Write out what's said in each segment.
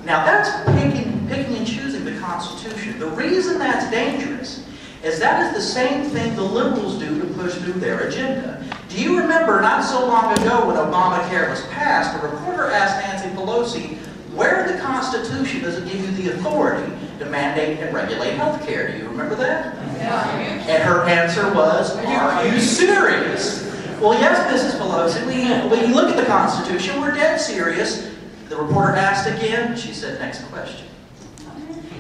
Now that's picking and choosing the Constitution. The reason that's dangerous is that is the same thing the liberals do to push through their agenda. Do you remember not so long ago when Obamacare was passed, a reporter asked Nancy Pelosi, where in the Constitution does it give you the authority to mandate and regulate health care? Do you remember that? Yeah. And her answer was, are you serious? Well, yes, Mrs. Pelosi, we look at the Constitution, we're dead serious. The reporter asked again, she said, next question.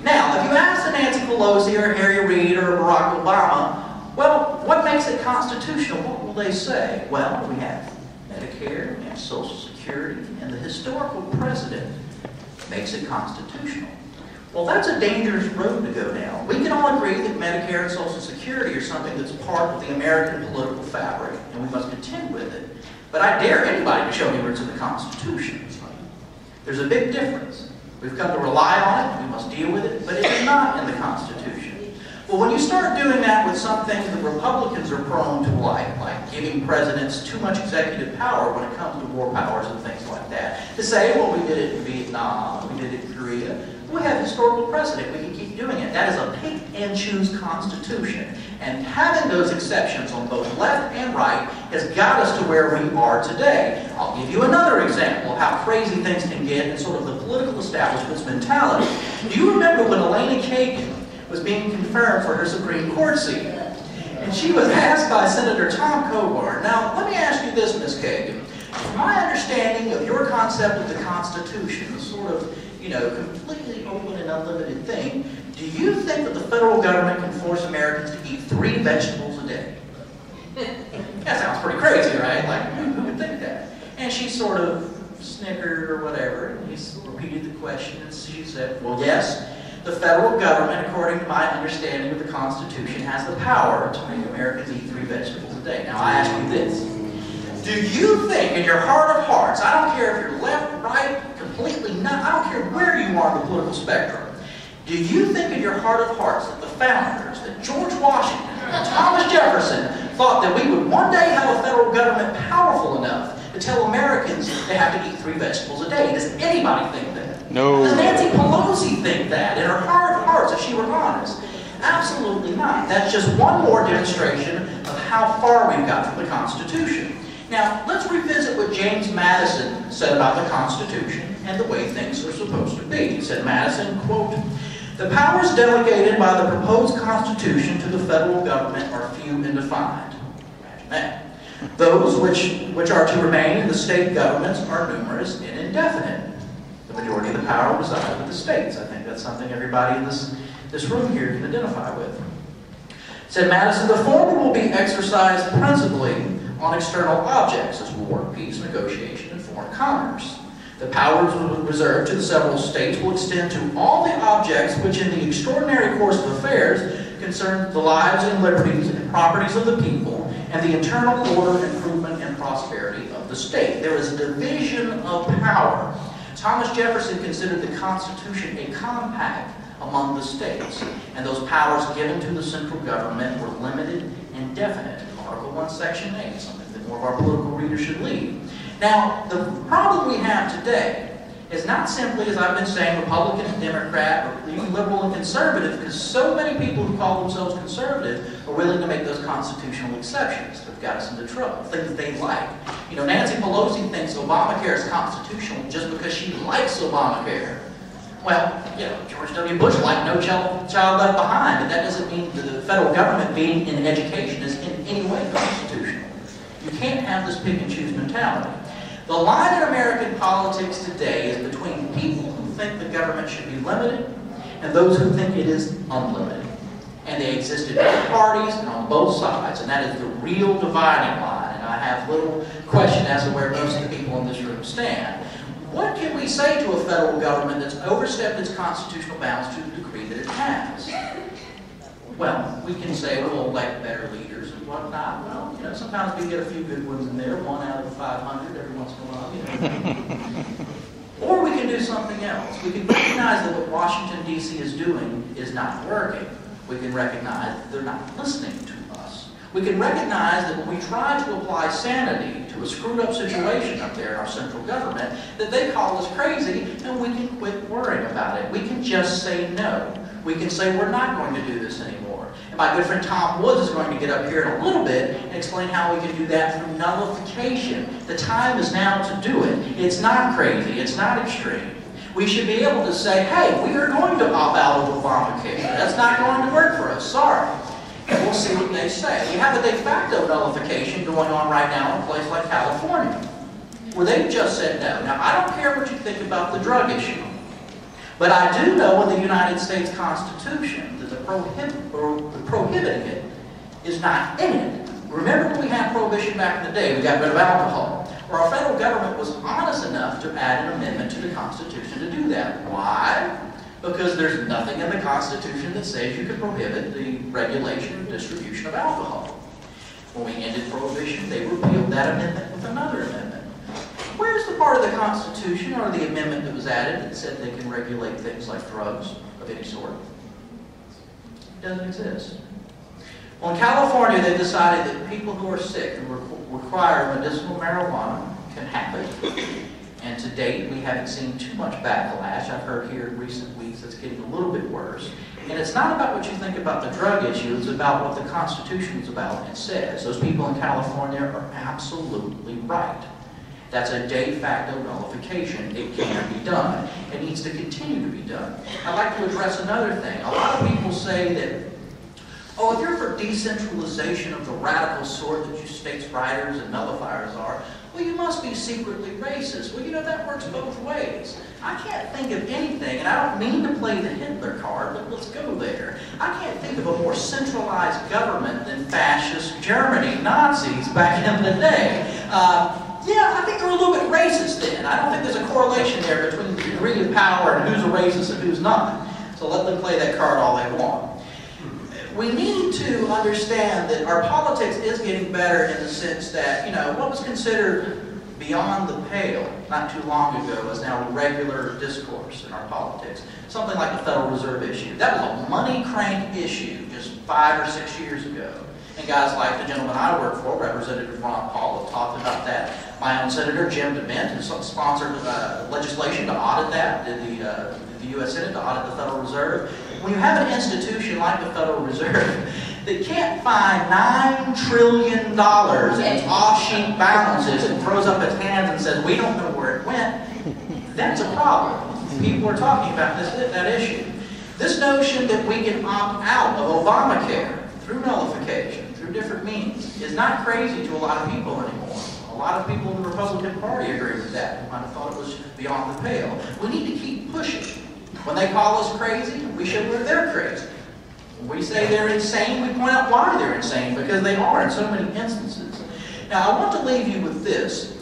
Now, if you ask Nancy Pelosi or Harry Reid or Barack Obama, well, what makes it constitutional? What will they say? Well, we have Medicare, we have Social Security, and the historical precedent makes it constitutional. Well, that's a dangerous road to go down. We can all agree that Medicare and Social Security are something that's part of the American political fabric, and we must contend with it. But I dare anybody to show me where it's in the Constitution. There's a big difference. We've come to rely on it, we must deal with it, but it is not in the Constitution. Well, when you start doing that with some things that Republicans are prone to like giving presidents too much executive power when it comes to war powers and things like that, to say, well, we did it in Vietnam, we did it in Korea, we have historical precedent, we can keep doing it. That is a pick and choose Constitution. And having those exceptions on both left and right has got us to where we are today. I'll give you another example of how crazy things can get in sort of the political establishment's mentality. Do you remember when Elena Kagan was being confirmed for her Supreme Court seat? And she was asked by Senator Tom Coburn, now let me ask you this, Ms. Kagan. From my understanding of your concept of the Constitution, the sort of, completely open and unlimited thing, do you think that the federal government can force Americans to eat 3 vegetables a day? That sounds pretty crazy, right? Like, who would think that? And she sort of snickered or whatever, and he repeated the question, and she said, well, yes, the federal government, according to my understanding of the Constitution, has the power to make Americans eat 3 vegetables a day. Now, I ask you this. Do you think in your heart of hearts, I don't care if you're left, right, completely not, I don't care where you are on the political spectrum, do you think in your heart of hearts that the founders, that George Washington and Thomas Jefferson thought that we would one day have a federal government powerful enough to tell Americans they have to eat 3 vegetables a day? Does anybody think that? No. Does Nancy Pelosi think that in her heart of hearts, if she were honest? Absolutely not. That's just one more demonstration of how far we've got from the Constitution. Now, let's revisit what James Madison said about the Constitution and the way things are supposed to be. He said, Madison, quote, "The powers delegated by the proposed Constitution to the federal government are few and defined." Imagine that. Those which are to remain in the state governments are numerous and indefinite. The majority of the power resides with the states. I think that's something everybody in this room here can identify with. Said Madison, "The former will be exercised principally on external objects as war, peace, negotiation, and foreign commerce. The powers reserved to the several states will extend to all the objects which in the extraordinary course of affairs concern the lives and liberties and properties of the people and the internal order, improvement, and prosperity of the state." There is a division of power. Thomas Jefferson considered the Constitution a compact among the states, and those powers given to the central government were limited and definite. Article 1, Section 8, something that more of our political readers should leave. Now, the problem we have today is not simply, as I've been saying, Republican and Democrat, or even liberal and conservative, because so many people who call themselves conservative are willing to make those constitutional exceptions that have got us into trouble, things they like. Nancy Pelosi thinks Obamacare is constitutional just because she likes Obamacare. Well, George W. Bush liked No Child Left Behind, but that doesn't mean that the federal government being in education is in any way constitutional. You can't have this pick and choose mentality. The line in American politics today is between people who think the government should be limited and those who think it is unlimited. And they exist in both parties and on both sides, and that is the real dividing line. And I have little question as to where most of the people in this room stand. What can we say to a federal government that's overstepped its constitutional bounds to the degree that it has? Well, we can say we'll elect better leaders and whatnot. Well, sometimes we get a few good ones in there, 1 out of 500 every once in a while. Or we can do something else. We can recognize that what Washington, D.C. is doing is not working. We can recognize that they're not listening to us. We can recognize that when we try to apply sanity to a screwed up situation up there in our central government, that they call us crazy, and we can quit worrying about it. We can just say no. We can say we're not going to do this anymore. And my good friend Tom Woods is going to get up here in a little bit and explain how we can do that through nullification. The time is now to do it. It's not crazy. It's not extreme. We should be able to say, hey, we are going to opt out of Obamacare. That's not going to work for us. Sorry. And we'll see what they say. You have a de facto nullification going on right now in a place like California, where they've just said no. Now, I don't care what you think about the drug issue, but I do know in the United States Constitution that the prohibiting it is not in it. Remember when we had prohibition back in the day, we got rid of alcohol. Well, our federal government was honest enough to add an amendment to the Constitution to do that. Why? Because there's nothing in the Constitution that says you can prohibit the regulation and distribution of alcohol. When we ended prohibition, they repealed that amendment with another amendment. Where's the part of the Constitution or the amendment that was added that said they can regulate things like drugs of any sort? It doesn't exist. Well, in California, they decided that people who are sick and require medicinal marijuana can have it. And to date, we haven't seen too much backlash. I've heard here in recent weeks it's getting a little bit worse. And it's not about what you think about the drug issue. It's about what the Constitution is about and says. Those people in California are absolutely right. That's a de facto nullification. It can be done. It needs to continue to be done. I'd like to address another thing. A lot of people say that, oh, if you're for decentralization of the radical sort that you states' writers and nullifiers are, well, you must be secretly racist. Well, you know, that works both ways. I can't think of anything, and I don't mean to play the Hitler card, but let's go there. I can't think of a more centralized government than fascist Germany, Nazis back in the day. Yeah, I think they're a little bit racist then. I don't think there's a correlation there between the degree of power and who's a racist and who's not. So let them play that card all they want. We need to understand that our politics is getting better in the sense that, you know, what was considered beyond the pale not too long ago is now regular discourse in our politics. Something like the Federal Reserve issue. That was a money crank issue just 5 or 6 years ago. And guys like the gentleman I work for, Representative Ron Paul, have talked about that. My own Senator Jim DeMint has sponsored legislation to audit that, the U.S. Senate to audit the Federal Reserve. When you have an institution like the Federal Reserve that can't find $9 trillion in off-sheet balances and throws up its hands and says, we don't know where it went, that's a problem. People are talking about that issue. This notion that we can opt out of Obamacare through nullification, through different means, is not crazy to a lot of people anymore. A lot of people in the Republican Party agree with that. They might have thought it was beyond the pale. We need to keep pushing. When they call us crazy, we show where they're crazy. When we say they're insane, we point out why they're insane, because they are in so many instances. Now, I want to leave you with this.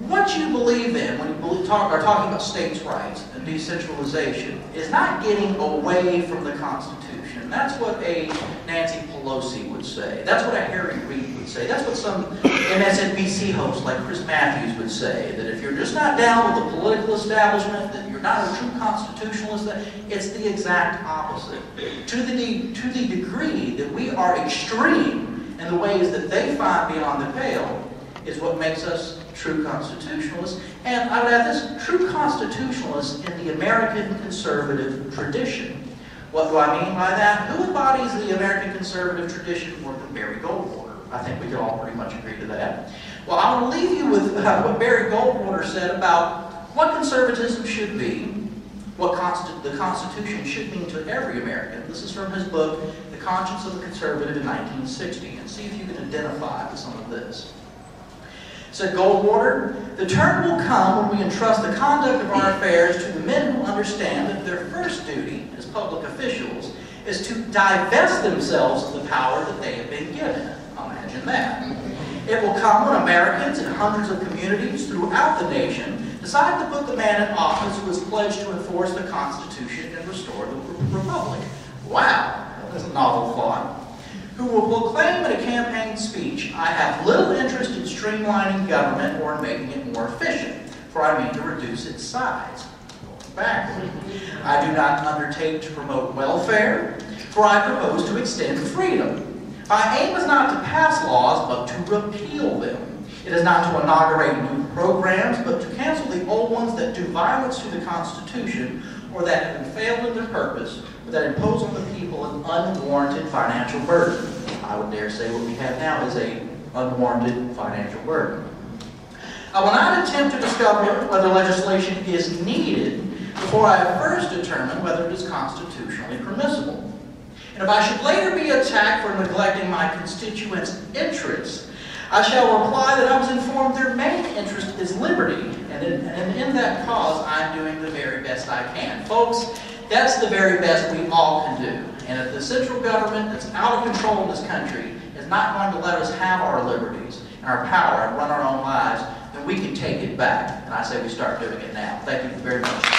What you believe in when you are talking about states' rights and decentralization is not getting away from the Constitution. That's what a Nancy Pelosi would say. That's what a Harry Reid would say. That's what some MSNBC hosts like Chris Matthews would say, that if you're just not down with the political establishment, that you're not a true constitutionalist, that it's the exact opposite. To the degree that we are extreme in the ways that they find beyond the pale is what makes us true constitutionalists. And I would add this, true constitutionalists in the American conservative tradition. What do I mean by that? Who embodies the American conservative tradition more than Barry Goldwater? I think we could all pretty much agree to that. Well, I want to leave you with what Barry Goldwater said about what conservatism should be, what the Constitution should mean to every American. This is from his book, The Conscience of the Conservative in 1960, and see if you can identify with some of this. Said Goldwater, the turn will come when we entrust the conduct of our affairs to the men who understand that their first duty as public officials is to divest themselves of the power that they have been given. Imagine that. It will come when Americans in hundreds of communities throughout the nation decide to put the man in office who has pledged to enforce the Constitution and restore the Republic. Wow, that's a novel thought. Who will proclaim in a campaign speech, I have little interest in streamlining government or in making it more efficient, for I mean to reduce its size. Going backward. I do not undertake to promote welfare, for I propose to extend freedom. My aim is not to pass laws, but to repeal them. It is not to inaugurate new programs, but to cancel the old ones that do violence to the Constitution or that have failed in their purpose, or that impose on the people an unwarranted financial burden. I would dare say what we have now is an unwarranted financial burden. I will not attempt to discover whether legislation is needed before I have first determined whether it is constitutionally permissible. And if I should later be attacked for neglecting my constituents' interests, I shall reply that I was informed their main interest is liberty, and in that cause I'm doing the very best I can. Folks, that's the very best we all can do. And if the central government that's out of control in this country is not going to let us have our liberties and our power and run our own lives, then we can take it back. And I say we start doing it now. Thank you very much.